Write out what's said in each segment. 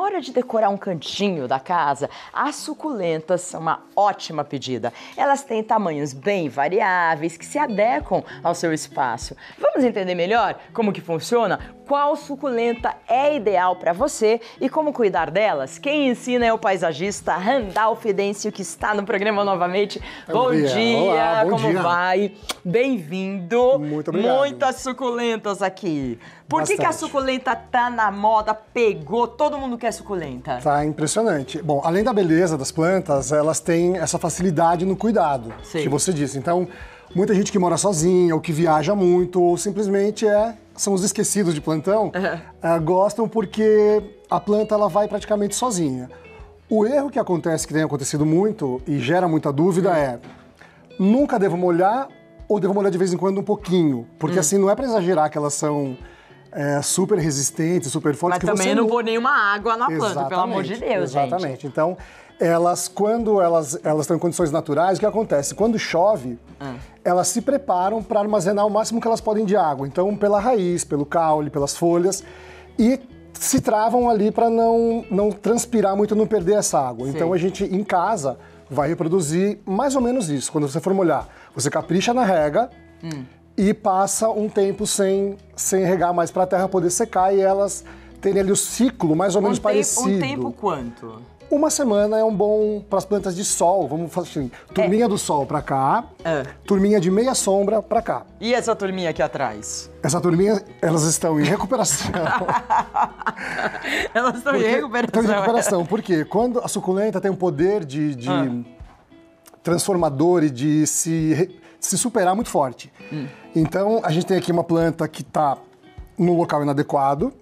hora de decorar um cantinho da casa, as suculentas são uma ótima pedida. Elas têm tamanhos bem variáveis que se adequam ao seu espaço. Vamos entender melhor como que funciona? Qual suculenta é ideal para você e como cuidar delas? Quem ensina é o paisagista Randolph Dêncio, que está no programa novamente. Bom dia! Olá, bom como dia. Vai? Bem-vindo! Muito obrigado. Muitas suculentas aqui. Por que a Bastante. suculenta tá na moda, pegou, todo mundo quer suculenta? Tá impressionante. Bom, além da beleza das plantas, elas têm essa facilidade no cuidado, Sim. que você disse. Então, muita gente que mora sozinha, ou que viaja muito, ou simplesmente são os esquecidos de plantão, gostam porque a planta ela vai praticamente sozinha. O erro que acontece, que tem acontecido muito e gera muita dúvida é: nunca devo molhar ou devo molhar de vez em quando um pouquinho? Porque assim, não é para exagerar que elas são super resistentes, super fortes. Mas também não pôr nenhuma água na planta, Exatamente, pelo amor de Deus, exatamente. gente. Então, quando elas estão em condições naturais, o que acontece? Quando chove, elas se preparam para armazenar o máximo que elas podem de água. Então, pela raiz, pelo caule, pelas folhas, e se travam ali para não transpirar muito, não perder essa água. Sim. Então, a gente, em casa, vai reproduzir mais ou menos isso. Quando você for molhar, você capricha na rega e passa um tempo sem regar mais para a terra poder secar e elas terem ali o ciclo mais ou menos parecido. Um tempo quanto? Uma semana é um bom para as plantas de sol. Vamos fazer assim, turminha do sol para cá, turminha de meia sombra para cá. E essa turminha aqui atrás? Essa turminha, elas estão em recuperação. Elas estão em recuperação. Estão em recuperação, porque quando a suculenta tem um poder de transformador e de se superar muito forte. Então, a gente tem aqui uma planta que está no local inadequado,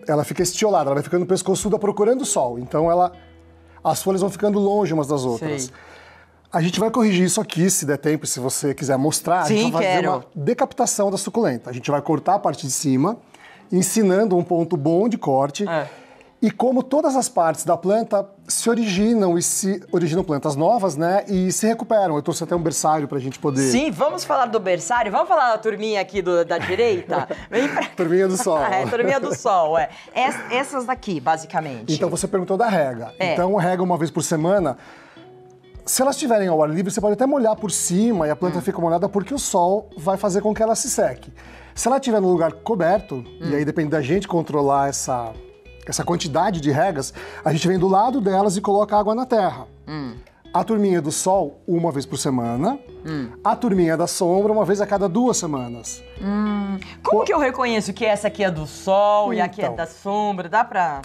ela fica estiolada, ela vai ficando pescoçuda procurando o sol. Então, as folhas vão ficando longe umas das outras. Sei. A gente vai corrigir isso aqui, se der tempo, se você quiser mostrar. Sim, a gente vai fazer quero. uma decapitação da suculenta. A gente vai cortar a parte de cima, ensinando um ponto bom de corte. E como todas as partes da planta se originam plantas novas, né? E se recuperam. Eu trouxe até um berçário pra gente poder... Sim, vamos falar do berçário? Vamos falar da turminha aqui da direita? Vem pra... Turminha do sol. Turminha do sol, Essas daqui, basicamente. Então, você perguntou da rega. Então, rega uma vez por semana. Se elas estiverem ao ar livre, você pode até molhar por cima e a planta fica molhada porque o sol vai fazer com que ela se seque. Se ela estiver no lugar coberto, e aí depende da gente controlar essa quantidade de regas, a gente vem do lado delas e coloca água na terra. A turminha do sol, uma vez por semana. A turminha da sombra, uma vez a cada 2 semanas. Como que eu reconheço que essa aqui é do sol e aqui é Então. da sombra? Dá pra...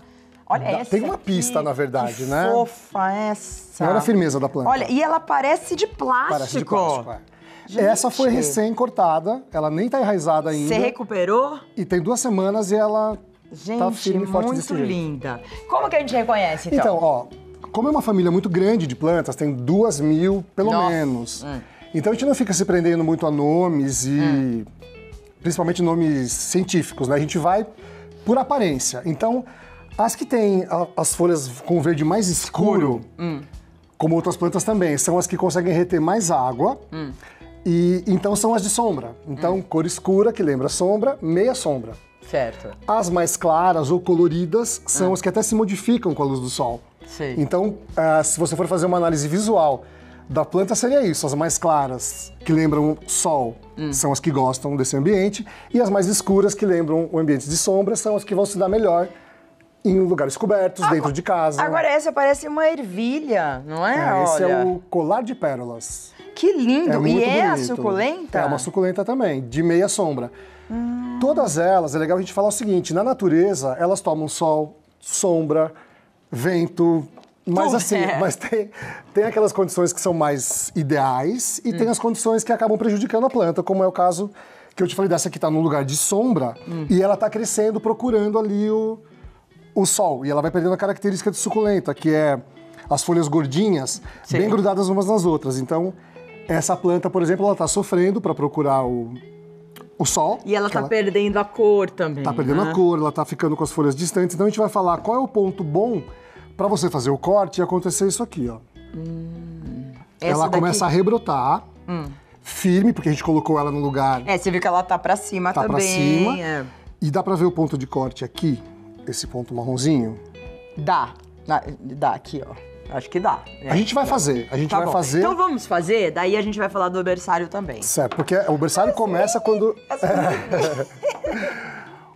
Olha essa Tem uma aqui, pista, na verdade, que né? fofa essa. Olha a firmeza da planta. Olha, e ela parece de plástico. Parece de plástico, Gente. Essa foi recém-cortada, ela nem tá enraizada ainda. Você recuperou? E tem 2 semanas e ela Gente, tá firme e forte desse muito jeito. linda. Como que a gente reconhece, então? Então, ó, como é uma família muito grande de plantas, tem 2.000 pelo Nossa. menos. Então a gente não fica se prendendo muito a nomes e principalmente nomes científicos, né? A gente vai por aparência. Então, as que têm as folhas com verde mais escuro, como outras plantas também, são as que conseguem reter mais água. E então são as de sombra. Então, cor escura, que lembra sombra, meia sombra. Certo. As mais claras ou coloridas são as que até se modificam com a luz do sol. Sei. Então, se você for fazer uma análise visual da planta, seria isso. As mais claras, que lembram sol, são as que gostam desse ambiente. E as mais escuras, que lembram o ambiente de sombra, são as que vão se dar melhor em lugares cobertos, dentro de casa. Agora essa parece uma ervilha, não é? Esse Olha. é o colar de pérolas. Que lindo! É muito E é a bonito. suculenta? É uma suculenta também, de meia sombra. Todas elas, é legal a gente falar o seguinte, na natureza, elas tomam sol, sombra, vento, mas Tudo, assim, mas tem aquelas condições que são mais ideais e tem as condições que acabam prejudicando a planta, como é o caso que eu te falei dessa que está num lugar de sombra e ela está crescendo, procurando ali o sol. E ela vai perdendo a característica de suculenta, que é as folhas gordinhas, Sim. bem grudadas umas nas outras. Então, essa planta, por exemplo, ela está sofrendo para procurar o sol. E ela que tá perdendo a cor também. tá perdendo a cor, ela tá ficando com as folhas distantes. Então a gente vai falar qual é o ponto bom para você fazer o corte e acontecer isso aqui, ó. Ela começa a rebrotar, firme, porque a gente colocou ela no lugar. Você viu que ela tá pra cima Tá também. pra cima. E dá pra ver o ponto de corte aqui, esse ponto marronzinho. Dá aqui, ó. Acho que dá. A gente vai fazer, vai bom. fazer... Então vamos fazer, daí a gente vai falar do berçário também. Certo, porque o berçário começa quando...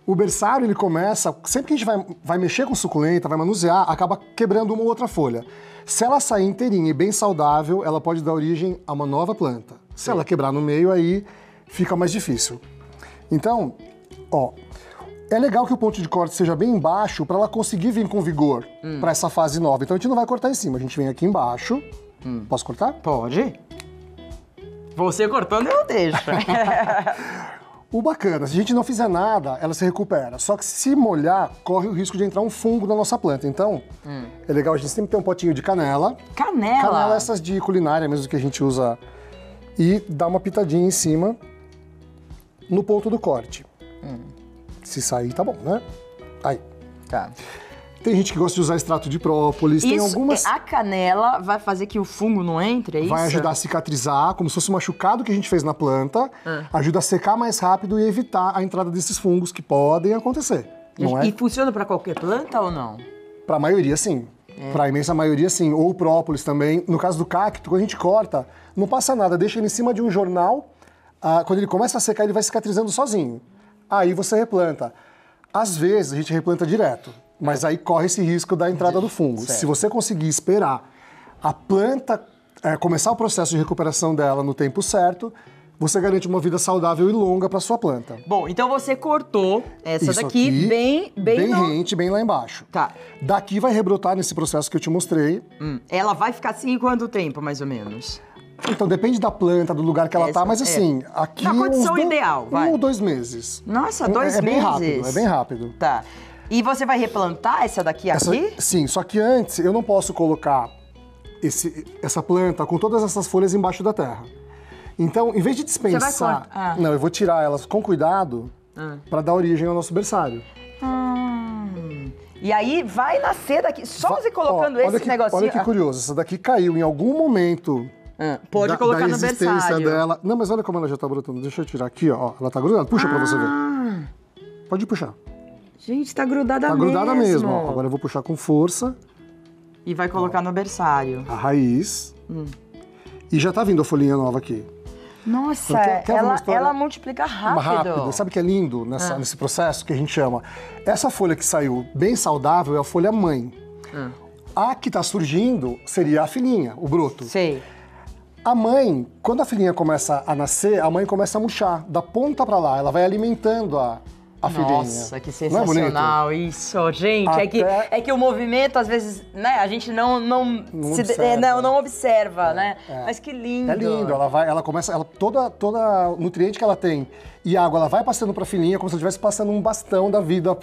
O berçário, ele começa... Sempre que a gente vai mexer com suculenta, vai manusear, acaba quebrando uma ou outra folha. Se ela sair inteirinha e bem saudável, ela pode dar origem a uma nova planta. Se ela quebrar no meio, aí fica mais difícil. Então, ó... É legal que o ponto de corte seja bem embaixo para ela conseguir vir com vigor para essa fase nova. Então a gente não vai cortar em cima, a gente vem aqui embaixo. Posso cortar? Pode. Você cortando, eu deixo. O bacana, se a gente não fizer nada, ela se recupera. Só que se molhar, corre o risco de entrar um fungo na nossa planta. Então, é legal a gente sempre ter um potinho de canela. Canela? Canela essas de culinária mesmo que a gente usa. E dar uma pitadinha em cima no ponto do corte. Se sair, tá bom, né? Aí. Tá. Tem gente que gosta de usar extrato de própolis, tem algumas... A canela vai fazer que o fungo não entre, é isso? Vai ajudar a cicatrizar, como se fosse um machucado que a gente fez na planta, ajuda a secar mais rápido e evitar a entrada desses fungos que podem acontecer, não é? E funciona pra qualquer planta ou não? Pra maioria, sim. Pra imensa maioria, sim. Ou o própolis também. No caso do cacto, quando a gente corta, não passa nada, deixa ele em cima de um jornal, quando ele começa a secar, ele vai cicatrizando sozinho. Aí você replanta. Às vezes a gente replanta direto, mas aí corre esse risco da entrada do fungo. Certo. Se você conseguir esperar a planta começar o processo de recuperação dela no tempo certo, você garante uma vida saudável e longa para sua planta. Bom, então você cortou essa Isso daqui aqui, bem rente, bem lá embaixo. Tá. Daqui vai rebrotar nesse processo que eu te mostrei. Ela vai ficar assim em quanto tempo, mais ou menos? Então, depende da planta, do lugar que ela tá, mas assim, aqui... Na condição ideal, vai. 1 ou 2 meses. Nossa, 2 meses? É bem rápido, é bem rápido. Tá. E você vai replantar essa daqui aqui? Sim, só que antes eu não posso colocar essa planta com todas essas folhas embaixo da terra. Então, em vez de dispensar... Não, eu vou tirar elas com cuidado para dar origem ao nosso berçário. E aí vai nascer daqui, só você colocando esse negocinho... Olha que curioso, essa daqui caiu em algum momento... Pode colocar da no existência berçário. dela. Não, mas olha como ela já tá brotando. Deixa eu tirar aqui, ó. Ela tá grudada. Puxa pra você ver. Pode puxar. Gente, tá grudada mesmo. Tá grudada mesmo. Ó. Agora eu vou puxar com força. E vai colocar no berçário. A raiz. E já tá vindo a folhinha nova aqui. Nossa, ela multiplica rápido. Sabe o que é lindo nesse processo que a gente chama? Essa folha que saiu bem saudável é a folha mãe. A que tá surgindo seria a filhinha, o broto. Sei. A mãe, quando a filhinha começa a nascer, a mãe começa a murchar, da ponta pra lá, ela vai alimentando a filhinha. Nossa, que sensacional isso, gente. É que o movimento, às vezes, né, a gente não observa, né? Mas que lindo. É lindo, ela começa, toda nutriente que ela tem e água, ela vai passando pra filhinha como se ela estivesse passando um bastão da vida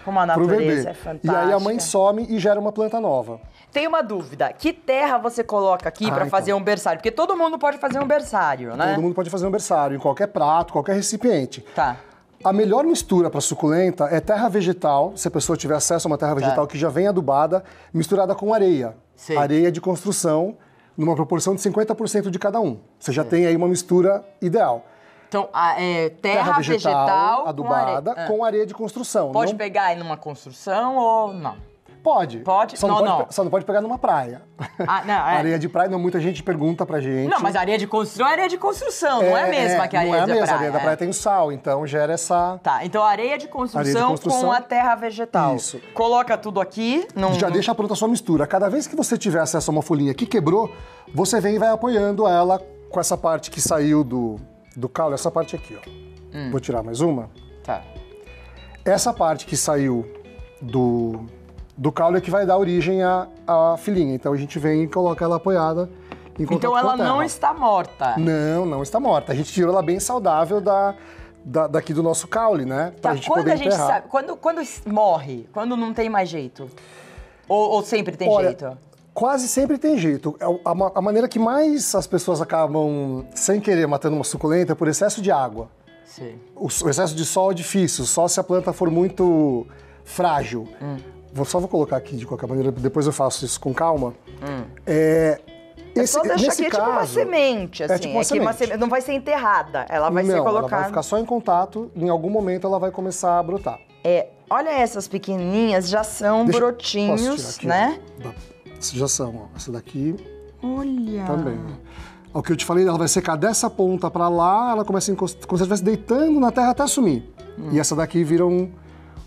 como a pro natureza bebê. é fantástica. E aí a mãe some e gera uma planta nova. Tem uma dúvida, que terra você coloca aqui pra fazer um berçário? Porque todo mundo pode fazer um berçário, né? Todo mundo pode fazer um berçário, em qualquer prato, qualquer recipiente. Tá. A melhor mistura para suculenta é terra vegetal, se a pessoa tiver acesso a uma terra vegetal que já vem adubada, misturada com areia. Sim. Areia de construção, numa proporção de 50% de cada um. Você já tem aí uma mistura ideal. Então, terra vegetal adubada com areia de construção. Pode pegar aí numa construção ou não? Pode. Pode? Só não pode pegar numa praia. Areia de praia, muita gente pergunta pra gente. Não, mas areia de construção é areia de construção, não é a mesma que a areia da praia. Não é a mesma, a areia da praia tem o sal, então gera essa... Tá, então areia de construção com a terra vegetal. Isso. Coloca tudo aqui. Já deixa pronta a sua mistura. Cada vez que você tiver acesso a uma folhinha que quebrou, você vem e vai apoiando ela com essa parte que saiu do caule, essa parte aqui, ó. Vou tirar mais uma. Tá. Essa parte que saiu do caule é que vai dar origem à filhinha. Então a gente vem e coloca ela apoiada em contato Então ela não está morta? Não está morta. A gente tirou ela bem saudável daqui do nosso caule, né? Pra gente quando poder a gente enterrar. sabe, quando morre, quando não tem mais jeito? Ou sempre tem jeito? Quase sempre tem jeito. A maneira que mais as pessoas acabam, sem querer, matando uma suculenta é por excesso de água. Sim. O excesso de sol é difícil, só se a planta for muito frágil. Só vou colocar aqui de qualquer maneira, depois eu faço isso com calma. Só deixar aqui tipo uma semente, assim. Tipo uma semente. Não vai ser enterrada, ela vai ser colocada. Ela vai ficar só em contato, em algum momento ela vai começar a brotar. Olha essas pequenininhas, já são brotinhos, né? Já são, ó. Essa daqui Olha! também. O que eu te falei, ela vai secar dessa ponta pra lá, ela começa a encostar, como se estivesse deitando na terra até sumir. E essa daqui vira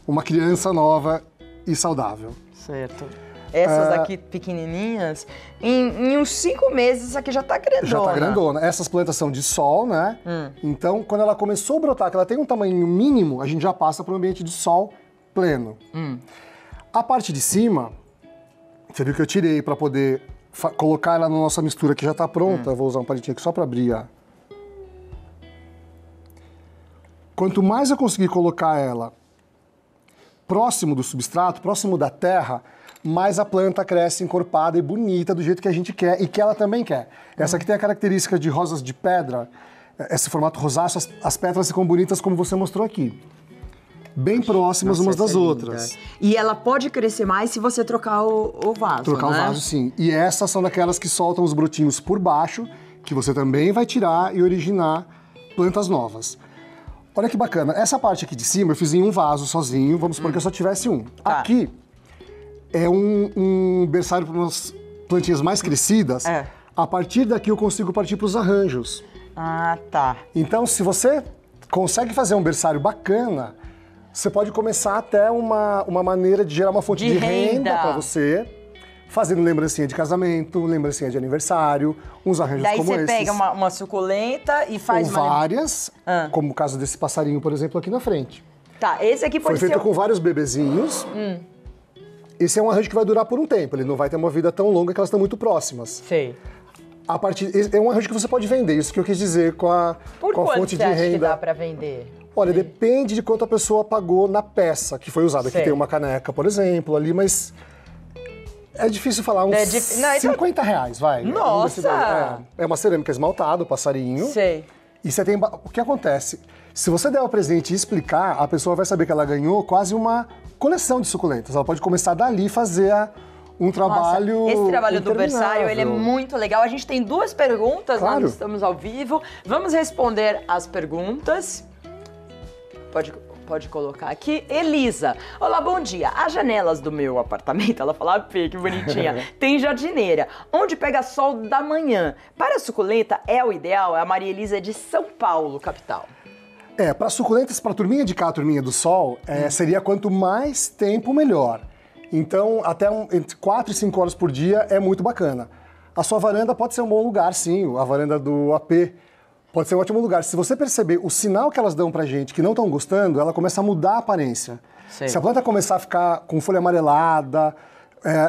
uma criança nova e saudável. Certo. Essas daqui pequenininhas, em uns 5 meses, essa aqui já tá grandona. Já tá grandona. Essas plantas são de sol, né? Então, quando ela começou a brotar, que ela tem um tamanho mínimo, a gente já passa para um ambiente de sol pleno. A parte de cima, você viu que eu tirei para poder colocar ela na nossa mistura que já tá pronta. Eu vou usar um palitinho aqui só para abrir. Quanto mais eu conseguir colocar ela próximo do substrato, próximo da terra, mais a planta cresce encorpada e bonita do jeito que a gente quer e que ela também quer. Essa aqui tem a característica de rosas de pedra, esse formato rosáceo, as pétalas ficam bonitas como você mostrou aqui. Bem próximas umas das outras. E ela pode crescer mais se você trocar o vaso, Trocar o vaso, sim. E essas são daquelas que soltam os brotinhos por baixo, que você também vai tirar e originar plantas novas. Olha que bacana. Essa parte aqui de cima eu fiz em um vaso sozinho, vamos supor que eu só tivesse um. Tá. Aqui é um berçário para umas plantinhas mais crescidas. A partir daqui eu consigo partir para os arranjos. Ah, tá. Então, se você consegue fazer um berçário bacana, você pode começar até uma maneira de gerar uma fonte de renda para você, fazendo lembrancinha de casamento, lembrancinha de aniversário, uns arranjos como esses. Daí você pega uma suculenta e faz ou várias, como o caso desse passarinho, por exemplo, aqui na frente. Tá, esse aqui pode ser... Foi feito com vários bebezinhos. Esse é um arranjo que vai durar por um tempo, ele não vai ter uma vida tão longa que elas estão muito próximas. Sei. É um arranjo que você pode vender, isso que eu quis dizer com a fonte de renda. Por quanto você acha que dá pra vender? Olha, depende de quanto a pessoa pagou na peça que foi usada. Aqui tem uma caneca, por exemplo, ali, mas é difícil falar, uns 50 reais, vai. Nossa! É uma cerâmica esmaltada, o passarinho. Sei. E você tem... O que acontece? Se você der o presente e explicar, a pessoa vai saber que ela ganhou quase uma coleção de suculentas. Ela pode começar dali e fazer um trabalho. Nossa, esse trabalho do berçário, ele é muito legal. A gente tem 2 perguntas, claro. Nós estamos ao vivo. Vamos responder as perguntas. Pode colocar aqui. Elisa, olá, bom dia. As janelas do meu apartamento, ela fala, que bonitinha, tem jardineira, onde pega sol da manhã. Para a suculenta é o ideal? A Maria Elisa é de São Paulo, capital. Para suculentas, para a turminha de cá, a turminha do sol, seria quanto mais tempo, melhor. Então, até entre 4 e 5 horas por dia é muito bacana. A sua varanda pode ser um bom lugar, sim, a varanda do AP pode ser um ótimo lugar. Se você perceber o sinal que elas dão pra gente que não estão gostando, ela começa a mudar a aparência. Sei. Se a planta começar a ficar com folha amarelada,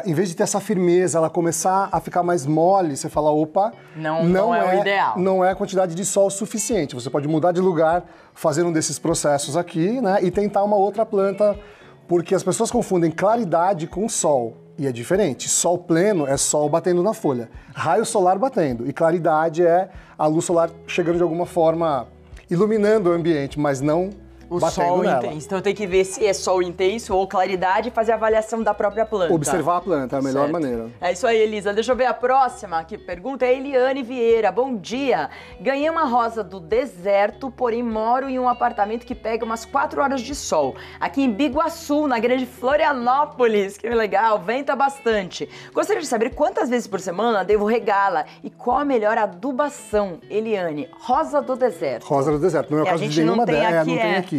em vez de ter essa firmeza, ela começar a ficar mais mole, você fala, opa, não é o ideal. Não é a quantidade de sol suficiente. Você pode mudar de lugar, fazer um desses processos aqui, né, e tentar uma outra planta, porque as pessoas confundem claridade com sol. E é diferente. Sol pleno é sol batendo na folha. Raio solar batendo. E claridade é a luz solar chegando de alguma forma, iluminando o ambiente, mas não o batendo sol nela. Intenso. Então tem que ver se é sol intenso ou claridade e fazer a avaliação da própria planta. Observar a planta, é a melhor maneira. É isso aí, Elisa. Deixa eu ver a próxima que pergunta. É Eliane Vieira. Bom dia. Ganhei uma rosa do deserto, porém moro em um apartamento que pega umas 4 horas de sol. Aqui em Biguaçu, na grande Florianópolis. Que legal, venta bastante. Gostaria de saber quantas vezes por semana devo regá-la e qual a melhor adubação, Eliane. Rosa do deserto. Rosa do deserto. Não é o caso de nenhuma delas. Não tem aqui.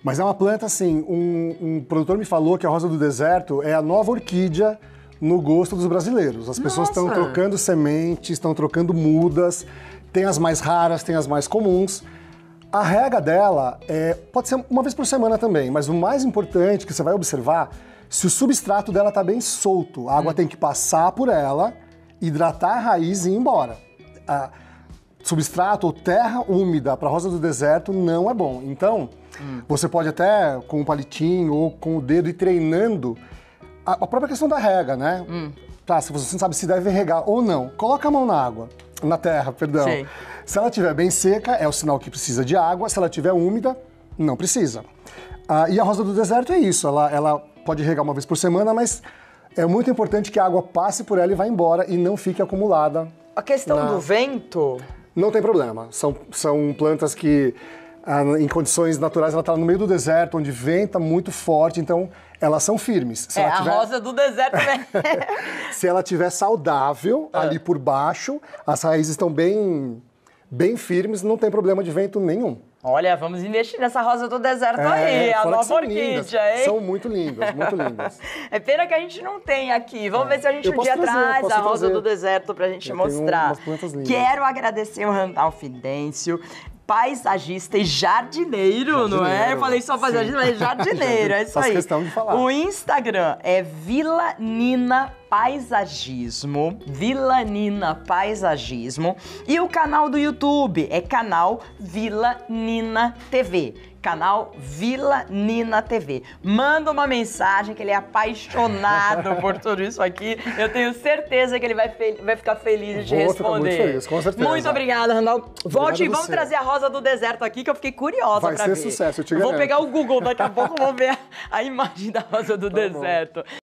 Mas é uma planta, assim, um produtor me falou que a rosa do deserto é a nova orquídea no gosto dos brasileiros. As pessoas estão trocando sementes, estão trocando mudas, tem as mais raras, tem as mais comuns. A rega dela pode ser uma vez por semana também, mas o mais importante que você vai observar, se o substrato dela está bem solto, a água tem que passar por ela, hidratar a raiz e ir embora. Substrato ou terra úmida para rosa do deserto não é bom. Então, você pode até com um palitinho ou com o dedo ir treinando a própria questão da rega, né? Tá, se você não sabe se deve regar ou não, coloca a mão na terra, perdão. Sim. Se ela estiver bem seca, é o sinal que precisa de água. Se ela estiver úmida, não precisa. E a rosa do deserto é isso, ela pode regar uma vez por semana, mas é muito importante que a água passe por ela e vá embora e não fique acumulada. A questão do vento... Não tem problema. São plantas que em condições naturais, ela está no meio do deserto, onde venta muito forte, então elas são firmes. Se ela tiver... a rosa do deserto também. Se ela estiver saudável, ali por baixo, as raízes estão bem firmes, não tem problema de vento nenhum. Olha, vamos investir nessa rosa do deserto aí, a nova orquídea, hein? São muito lindas, muito lindas. É pena que a gente não tem aqui. Vamos ver se a gente um dia traz a rosa do deserto pra gente mostrar. Umas plantas lindas. Quero agradecer o Randolph Fidêncio, paisagista e jardineiro, não é? Eu falei só paisagista, mas jardineiro, é isso aí. Faço questão de falar. O Instagram é Vila Nina Paisagismo, Vila Nina Paisagismo, e o canal do YouTube é canal Vila Nina TV. Canal Vila Nina TV. Manda uma mensagem que ele é apaixonado por tudo isso aqui. Eu tenho certeza que ele vai ficar feliz de te responder. Ficar muito feliz, com certeza. Muito obrigada, Randolph. Volte e vamos trazer a rosa do deserto aqui, que eu fiquei curiosa pra ver. Vai ser sucesso, eu te garanto. Vou pegar o Google daqui a pouco, vou ver a imagem da rosa do deserto. Bom.